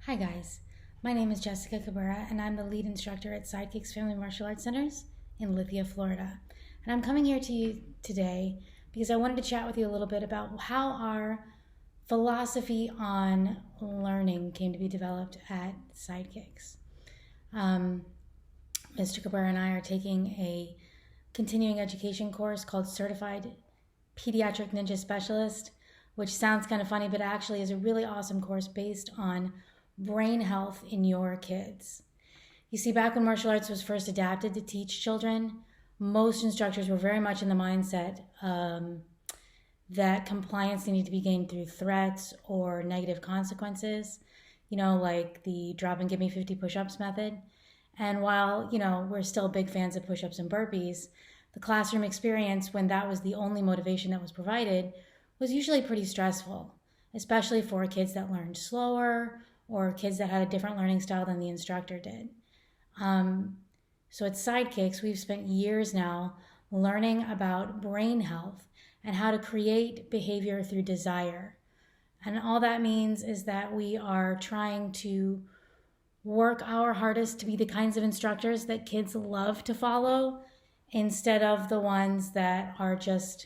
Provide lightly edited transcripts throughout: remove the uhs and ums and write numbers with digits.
Hi guys, my name is Jessica Cabrera and I'm the lead instructor at Sidekicks Family Martial Arts Centers in Lithia, Florida. And I'm coming here to you today because I wanted to chat with you a little bit about how our philosophy on learning came to be developed at Sidekicks. Mr. Cabrera and I are taking a continuing education course called Certified Pediatric Ninja Specialist, which sounds kind of funny, but actually is a really awesome course based on brain health in your kids. You see, back when martial arts was first adapted to teach children, most instructors were very much in the mindset that compliance needed to be gained through threats or negative consequences, like the drop and give me 50 push-ups method. And while, we're still big fans of push-ups and burpees, the classroom experience, when that was the only motivation that was provided, was usually pretty stressful, especially for kids that learned slower or kids that had a different learning style than the instructor did. So at Sidekicks, we've spent years now learning about brain health and how to create behavior through desire. And all that means is that we are trying to work our hardest to be the kinds of instructors that kids love to follow instead of the ones that are just,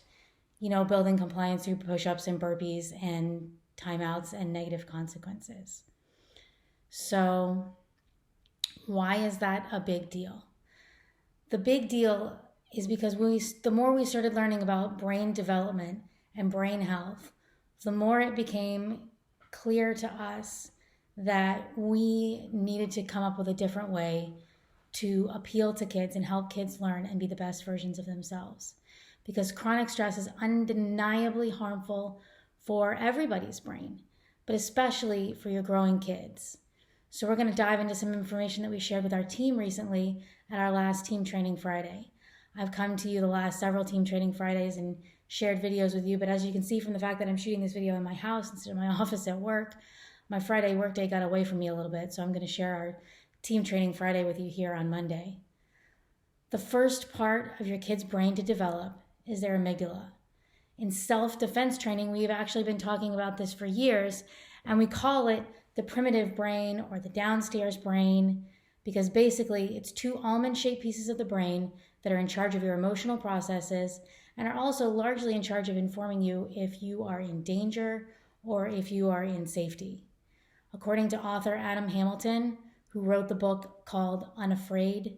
building compliance through push-ups and burpees and timeouts and negative consequences. So why is that a big deal? The big deal is because the more we started learning about brain development and brain health, the more it became clear to us that we needed to come up with a different way to appeal to kids and help kids learn and be the best versions of themselves. Because chronic stress is undeniably harmful for everybody's brain, but especially for your growing kids. So we're going to dive into some information that we shared with our team recently at our last Team Training Friday. I've come to you the last several Team Training Fridays and shared videos with you, but as you can see from the fact that I'm shooting this video in my house instead of my office at work, my Friday workday got away from me a little bit, so I'm going to share our Team Training Friday with you here on Monday. The first part of your kid's brain to develop is their amygdala. In self-defense training, we've actually been talking about this for years, and we call it the primitive brain or the downstairs brain, because basically it's two almond-shaped pieces of the brain that are in charge of your emotional processes and are also largely in charge of informing you if you are in danger or if you are in safety. According to author Adam Hamilton, who wrote the book called Unafraid,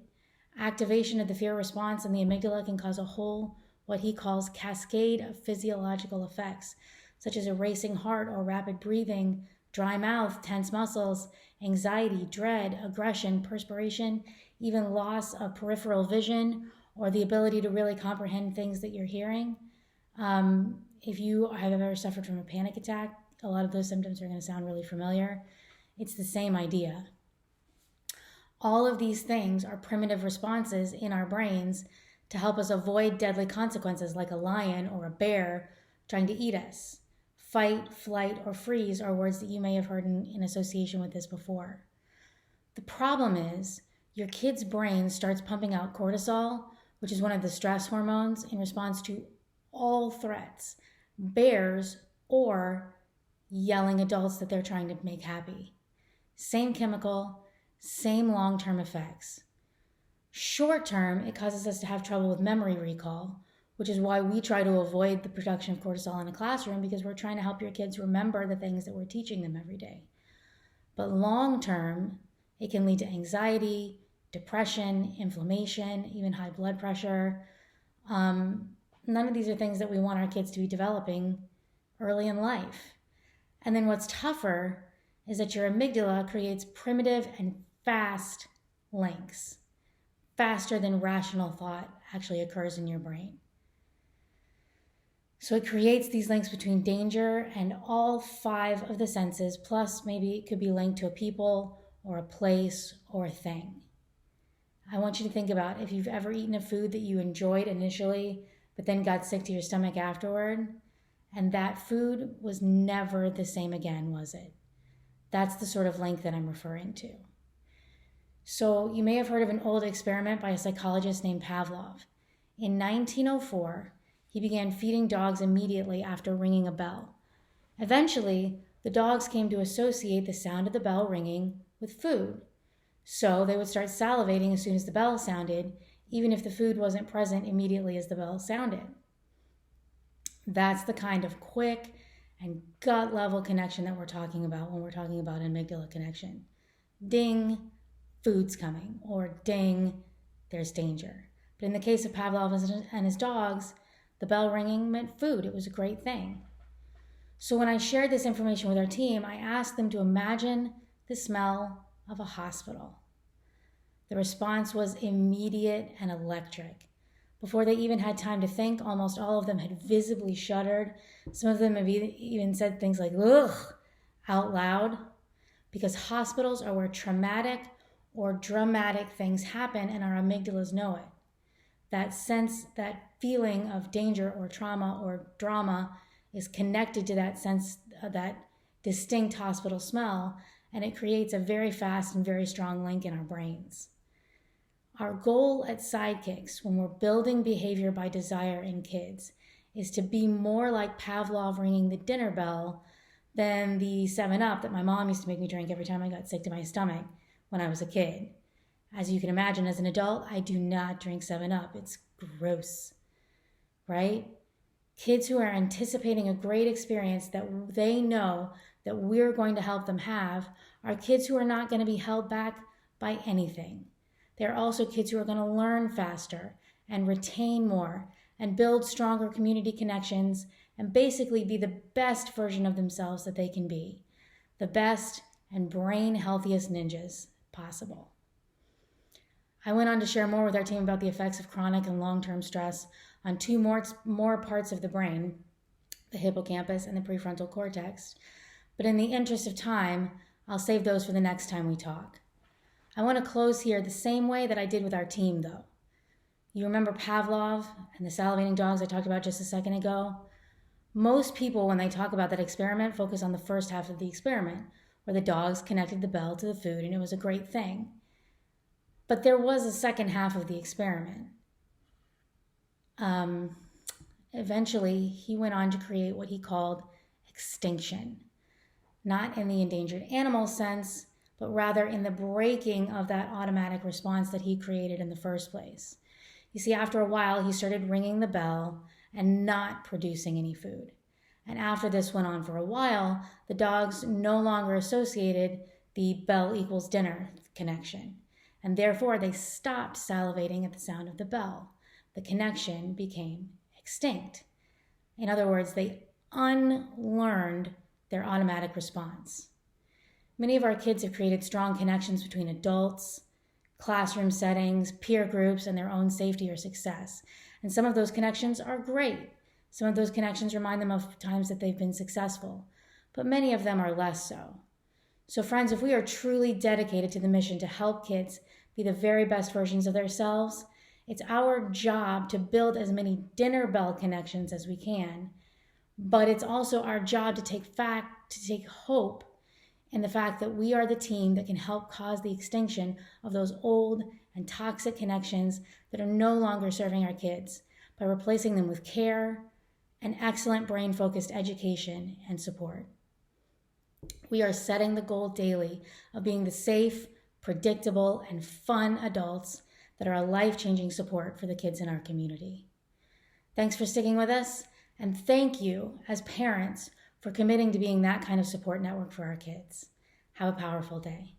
activation of the fear response in the amygdala can cause a whole, what he calls, cascade of physiological effects, such as a racing heart or rapid breathing, dry mouth, tense muscles, anxiety, dread, aggression, perspiration, even loss of peripheral vision or the ability to really comprehend things that you're hearing. If you have ever suffered from a panic attack, a lot of those symptoms are going to sound really familiar. It's the same idea. All of these things are primitive responses in our brains to help us avoid deadly consequences like a lion or a bear trying to eat us. Fight, flight, or freeze are words that you may have heard in association with this before. The problem is your kid's brain starts pumping out cortisol, which is one of the stress hormones, in response to all threats, bears or yelling adults that they're trying to make happy. Same chemical, same long-term effects. Short-term, it causes us to have trouble with memory recall, which is why we try to avoid the production of cortisol in a classroom, because we're trying to help your kids remember the things that we're teaching them every day. But long-term, it can lead to anxiety, depression, inflammation, even high blood pressure. None of these are things that we want our kids to be developing early in life. And then what's tougher is that your amygdala creates primitive and fast links, faster than rational thought actually occurs in your brain. So it creates these links between danger and all 5 of the senses, plus maybe it could be linked to a people or a place or a thing. I want you to think about if you've ever eaten a food that you enjoyed initially, but then got sick to your stomach afterward, and that food was never the same again, was it? That's the sort of link that I'm referring to. So you may have heard of an old experiment by a psychologist named Pavlov. In 1904, he began feeding dogs immediately after ringing a bell. Eventually, the dogs came to associate the sound of the bell ringing with food. So they would start salivating as soon as the bell sounded, even if the food wasn't present immediately as the bell sounded. That's the kind of quick and gut level connection that we're talking about when we're talking about amygdala connection. Ding, food's coming, or ding, there's danger. But in the case of Pavlov and his dogs, the bell ringing meant food. It was a great thing. So when I shared this information with our team, I asked them to imagine the smell of a hospital. The response was immediate and electric. Before they even had time to think, almost all of them had visibly shuddered. Some of them have even said things like, ugh, out loud, because hospitals are where traumatic or dramatic things happen and our amygdalas know it. That sense, that feeling of danger or trauma or drama is connected to that sense, that distinct hospital smell, and it creates a very fast and very strong link in our brains. Our goal at Sidekicks, when we're building behavior by desire in kids, is to be more like Pavlov ringing the dinner bell than the 7-Up that my mom used to make me drink every time I got sick to my stomach when I was a kid. As you can imagine, as an adult, I do not drink 7-Up. It's gross, right? Kids who are anticipating a great experience that they know that we're going to help them have are kids who are not going to be held back by anything. They're also kids who are going to learn faster and retain more and build stronger community connections and basically be the best version of themselves that they can be. The best and brain healthiest ninjas possible. I went on to share more with our team about the effects of chronic and long-term stress on two more parts of the brain, the hippocampus and the prefrontal cortex. But in the interest of time, I'll save those for the next time we talk. I want to close here the same way that I did with our team, though. You remember Pavlov and the salivating dogs I talked about just a second ago? Most people, when they talk about that experiment, focus on the first half of the experiment, where the dogs connected the bell to the food and it was a great thing. But there was a second half of the experiment. Eventually, he went on to create what he called extinction. Not in the endangered animal sense, but rather in the breaking of that automatic response that he created in the first place. You see, after a while, he started ringing the bell and not producing any food. And after this went on for a while, the dogs no longer associated the bell equals dinner connection. And therefore, they stopped salivating at the sound of the bell. The connection became extinct. In other words, they unlearned their automatic response. Many of our kids have created strong connections between adults, classroom settings, peer groups, and their own safety or success. And some of those connections are great. Some of those connections remind them of times that they've been successful, but many of them are less so. So friends, if we are truly dedicated to the mission to help kids be the very best versions of themselves, it's our job to build as many dinner bell connections as we can, but it's also our job to take hope in the fact that we are the team that can help cause the extinction of those old and toxic connections that are no longer serving our kids by replacing them with care and excellent brain-focused education and support. We are setting the goal daily of being the safe, predictable, and fun adults that are a life-changing support for the kids in our community. Thanks for sticking with us, and thank you as parents for committing to being that kind of support network for our kids. Have a powerful day.